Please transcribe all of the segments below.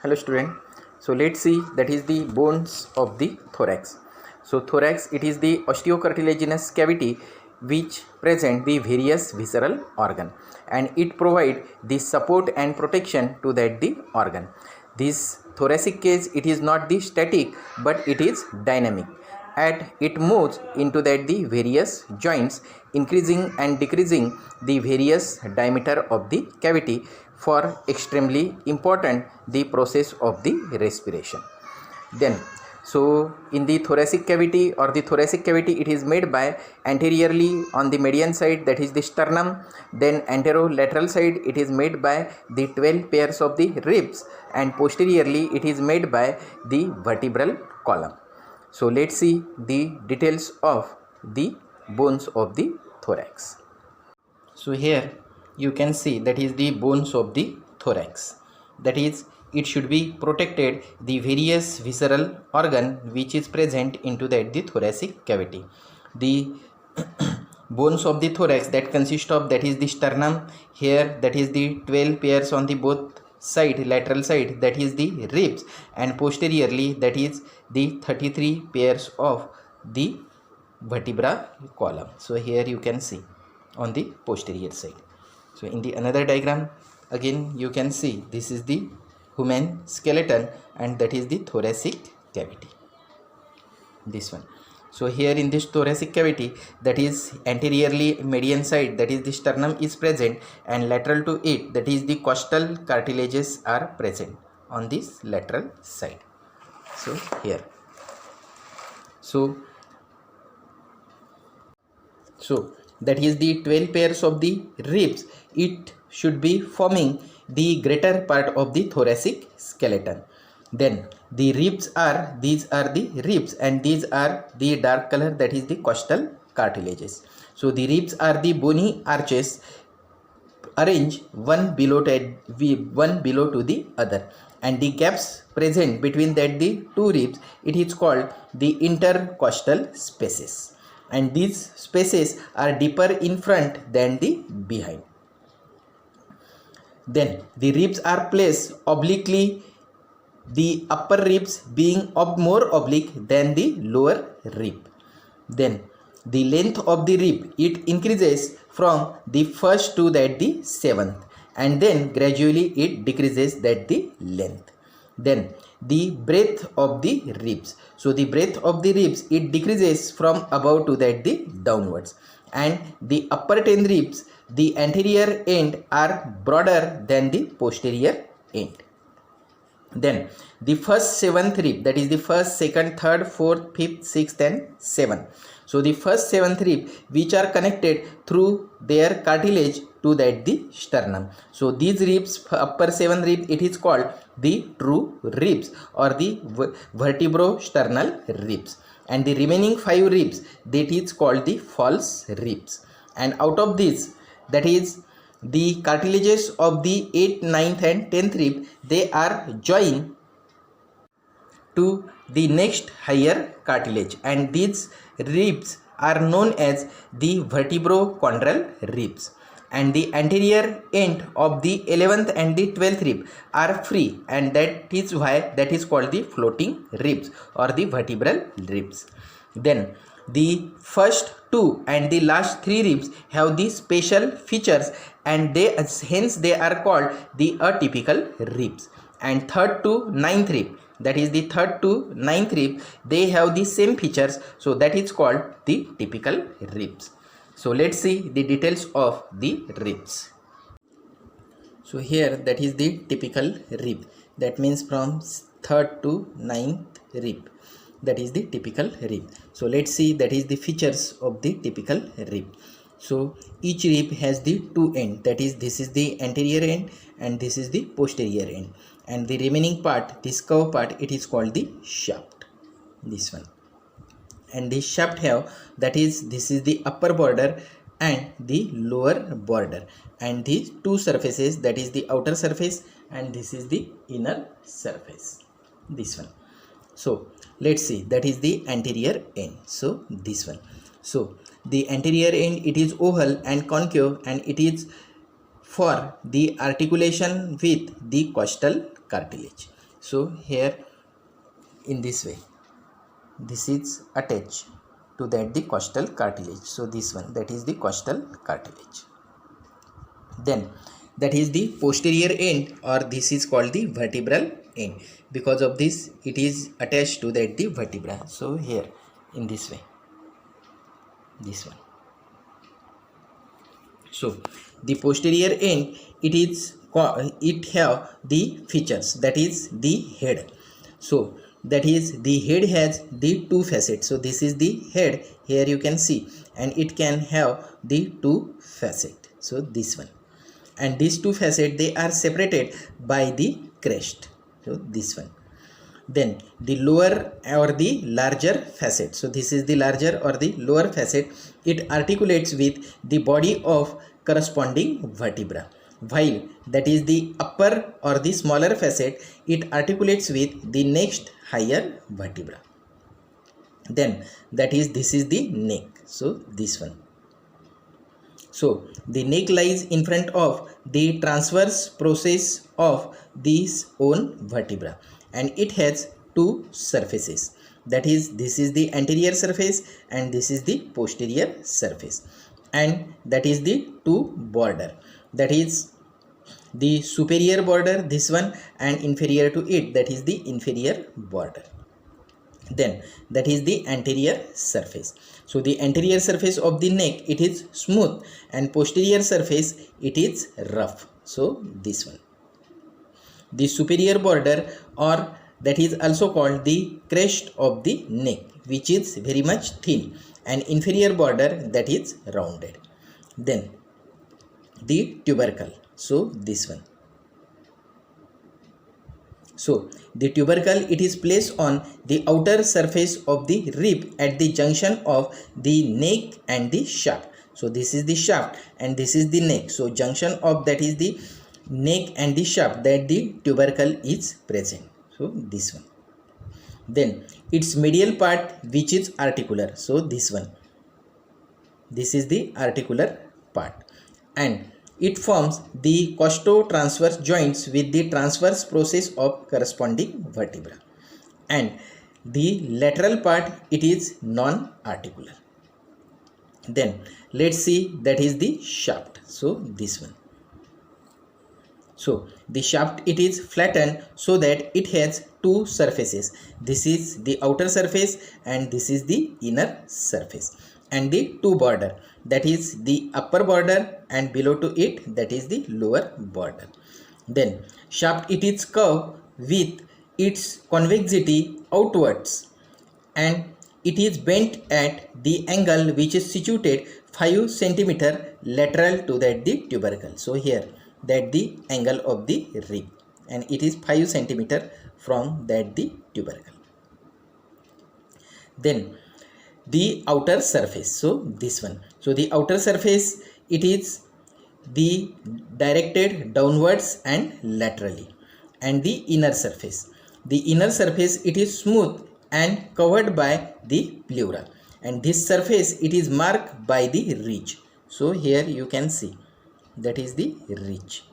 Hello student. So let's see that is the bones of the thorax. So thorax, it is the osteocartilaginous cavity which present the various visceral organ, and it provide the support and protection to that the organ. This thoracic cage, it is not the static but it is dynamic, and it moves into that the various joints, increasing and decreasing the various diameter of the cavity for extremely important the process of the respiration. Then so in the thoracic cavity or the thoracic cavity, it is made by anteriorly on the median side, that is the sternum. Then anterolateral side, it is made by the 12 pairs of the ribs, and posteriorly it is made by the vertebral column. So let's see the details of the bones of the thorax. So here you can see that is the bones of the thorax. That is, it should be protected the various visceral organ which is present into that the thoracic cavity. The bones of the thorax that consist of, that is the sternum, here that is the 12 pairs on the both side, lateral side, that is the ribs, and posteriorly that is the 33 pairs of the vertebra column. So here you can see on the posterior side. So in the another diagram, again you can see this is the human skeleton, and that is the thoracic cavity, this one. So here in this thoracic cavity, that is anteriorly median side, that is the sternum is present, and lateral to it, that is the costal cartilages are present on this lateral side. So here, so that is the 12 pairs of the ribs, it should be forming the greater part of the thoracic skeleton. Then the ribs are, these are the ribs, and these are the dark color, that is the costal cartilages. So the ribs are the bony arches arranged one below to the other, and the gaps present between that the two ribs, it is called the intercostal spaces, and these spaces are deeper in front than the behind. Then the ribs are placed obliquely, the upper ribs being more oblique than the lower rib. Then the length of the rib, it increases from the first to that the seventh, and then gradually it decreases that the length. Then the breadth of the ribs, so the breadth of the ribs, it decreases from above to that the downwards, and the upper 10 ribs, the anterior end are broader than the posterior end. Then the first 7th rib, that is the first, second, third, fourth, fifth, sixth and 7th. So the first 7th rib, which are connected through their cartilage to that the sternum. So these ribs, upper 7th rib, it is called the true ribs or the vertebrosternal ribs, and the remaining 5 ribs, that is called the false ribs. And out of this, that is the cartilages of the 8th, 9th and 10th rib, they are joined to the next higher cartilage, and these ribs are known as the vertebrochondral ribs. And the anterior end of the 11th and the 12th rib are free, and that is why that is called the floating ribs or the vertebral ribs. Then the first 2 and the last 3 ribs have the special features, and they hence they are called the atypical ribs. And 3rd to 9th rib, that is the 3rd to 9th rib, they have the same features, so that is called the typical ribs. So let's see the details of the ribs. So here that is the typical rib, that means from 3rd to 9th rib, that is the typical rib. So let's see that is the features of the typical rib. So each rib has the 2 ends, that is this is the anterior end and this is the posterior end, and the remaining part, this curved part, it is called the shaft, this one. And this shaft have, that is this is the upper border and the lower border, and these 2 surfaces, that is the outer surface and this is the inner surface, this one. So let's see, that is the anterior end, so this one. So the anterior end, it is oval and concave, and it is for the articulation with the costal cartilage. So here in this way, this is attached to that the costal cartilage. So this one, that is the costal cartilage. Then that is the posterior end, or this is called the vertebral end. Because of this, it is attached to that the vertebra. So here in this way, this one. So the posterior end, it have the features, that is the head. So that is the head has the two facets. So this is the head, here you can see, and it can have the two facet. So this one, and these two facets, they are separated by the crest. So this one. Then the lower or the larger facet, so this is the larger or the lower facet, it articulates with the body of corresponding vertebra, while that is the upper or the smaller facet, it articulates with the next higher vertebra. Then that is, this is the neck. So this one. So the neck lies in front of the transverse process of this own vertebra, and it has two surfaces, that is, this is the anterior surface and this is the posterior surface, and that is the two border, that is the superior border, this one, and inferior to it, that is the inferior border. Then that is the anterior surface. So the anterior surface of the neck, it is smooth, and posterior surface, it is rough. So this one. The superior border, or that is also called the crest of the neck, which is very much thin, and inferior border, that is rounded. Then the tubercle. So this one. So the tubercle, it is placed on the outer surface of the rib at the junction of the neck and the shaft. So this is the shaft and this is the neck. So junction of that is the neck and the shaft, that the tubercle is present. So this one. Then its medial part, which is articular. So this one. This is the articular part, and it forms the costo-transverse joints with the transverse process of corresponding vertebra. And the lateral part, it is non-articular. Then let's see, that is the shaft. So this one. So the shaft, it is flattened so that it has two surfaces. This is the outer surface and this is the inner surface, and the two border, that is the upper border, and below to it, that is the lower border. Then shaft, it is curved with its convexity outwards, and it is bent at the angle which is situated 5 centimeter lateral to that the tubercle. So here, that the angle of the rib, and it is 5 centimeter from that the tubercle. Then the outer surface, so this one. So the outer surface, it is the directed downwards and laterally, and the inner surface. The inner surface, it is smooth and covered by the pleura, and this surface, it is marked by the ridge. So here you can see, that is the ridge.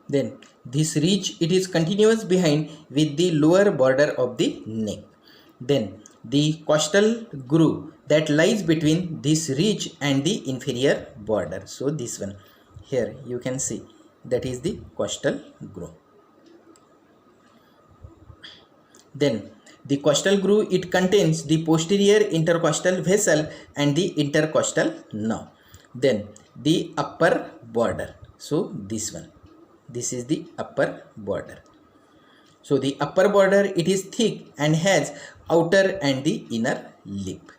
Then this ridge, it is continuous behind with the lower border of the neck. Then the costal groove that lies between this ridge and the inferior border. So this one, here you can see, that is the costal groove. Then the costal groove, it contains the posterior intercostal vessel and the intercostal nerve. Then the upper border. So this one. This is the upper border. So the upper border, it is thick and has outer and the inner lip.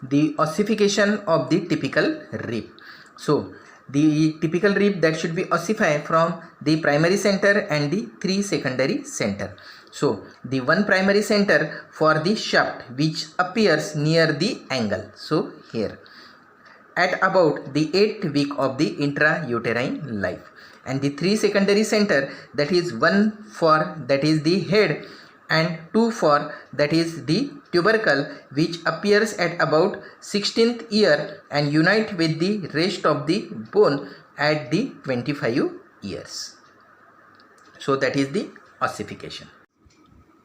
The ossification of the typical rib. So the typical rib, that should be ossified from the primary center and the 3 secondary center. So the one primary center for the shaft, which appears near the angle. So here, at about the 8th week of the intrauterine life, and the 3 secondary center, that is one for, that is the head and 2 for, that is the tubercle, which appears at about 16th year and unite with the rest of the bone at the 25 years. So that is the ossification.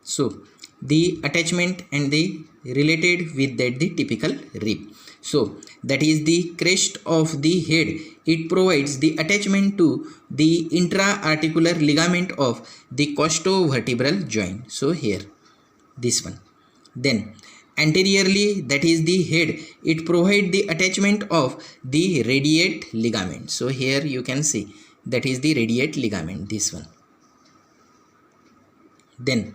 So the attachment and the related with that the typical rib. So that is the crest of the head. It provides the attachment to the intra-articular ligament of the costovertebral joint. So here this one. Then anteriorly, that is the head, it provides the attachment of the radiate ligament. So here you can see that is the radiate ligament, this one. Then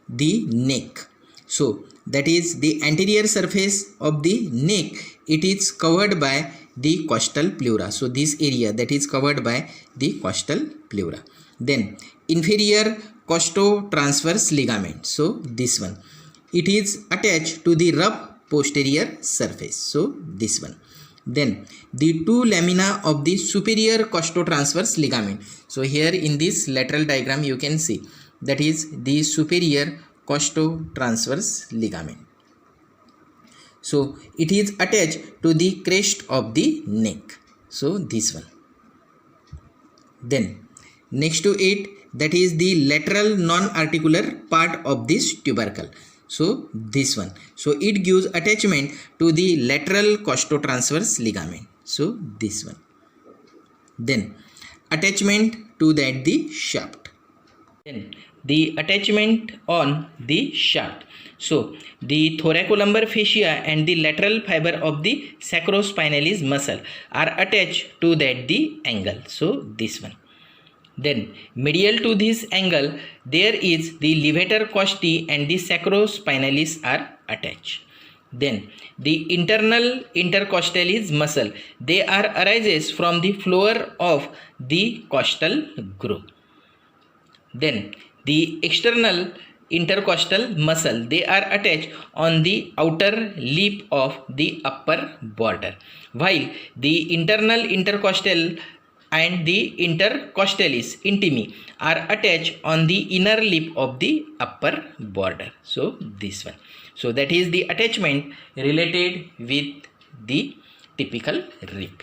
the neck. So that is the anterior surface of the neck, it is covered by the costal pleura. So this area that is covered by the costal pleura. Then inferior costotransverse ligament. So this one, it is attached to the rough posterior surface. So this one. Then the two lamina of the superior costotransverse ligament. So here in this lateral diagram you can see that is the superior costotransverse ligament. So it is attached to the crest of the neck. So this one. Then next to it, that is the lateral non-articular part of this tubercle. So this one. So it gives attachment to the lateral costotransverse ligament. So this one. Then attachment to that the shaft. Then the attachment on the shaft. So the thoracolumbar fascia and the lateral fiber of the sacrospinalis muscle are attached to that the angle. So this one. Then medial to this angle there is the levator costi and the sacrospinalis are attached. Then the internal intercostalis muscle, they are arises from the floor of the costal groove. Then the external intercostal muscle, they are attached on the outer lip of the upper border, while the internal intercostal and the intercostalis intimi are attached on the inner lip of the upper border. So this one. So that is the attachment related with the typical rib.